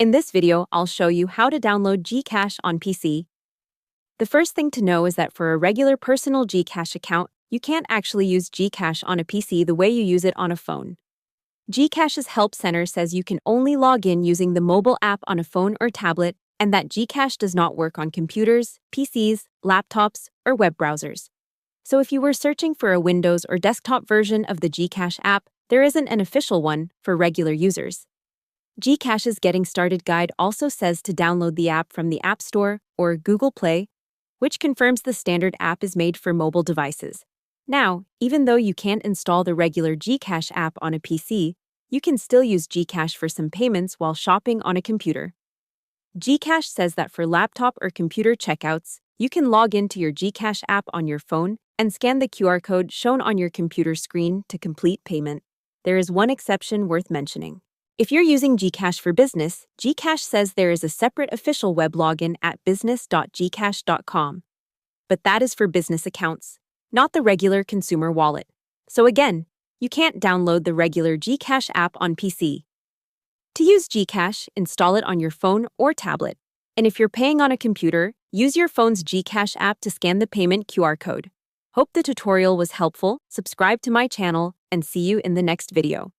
In this video, I'll show you how to download GCash on PC. The first thing to know is that for a regular personal GCash account, you can't actually use GCash on a PC the way you use it on a phone. GCash's Help Center says you can only log in using the mobile app on a phone or tablet, and that GCash does not work on computers, PCs, laptops, or web browsers. So if you were searching for a Windows or desktop version of the GCash app, there isn't an official one for regular users. GCash's Getting Started guide also says to download the app from the App Store or Google Play, which confirms the standard app is made for mobile devices. Now, even though you can't install the regular GCash app on a PC, you can still use GCash for some payments while shopping on a computer. GCash says that for laptop or computer checkouts, you can log into your GCash app on your phone and scan the QR code shown on your computer screen to complete payment. There is one exception worth mentioning. If you're using GCash for business, GCash says there is a separate official web login at business.gcash.com. But that is for business accounts, not the regular consumer wallet. So again, you can't download the regular GCash app on PC. To use GCash, install it on your phone or tablet. And if you're paying on a computer, use your phone's GCash app to scan the payment QR code. Hope the tutorial was helpful, subscribe to my channel, and see you in the next video.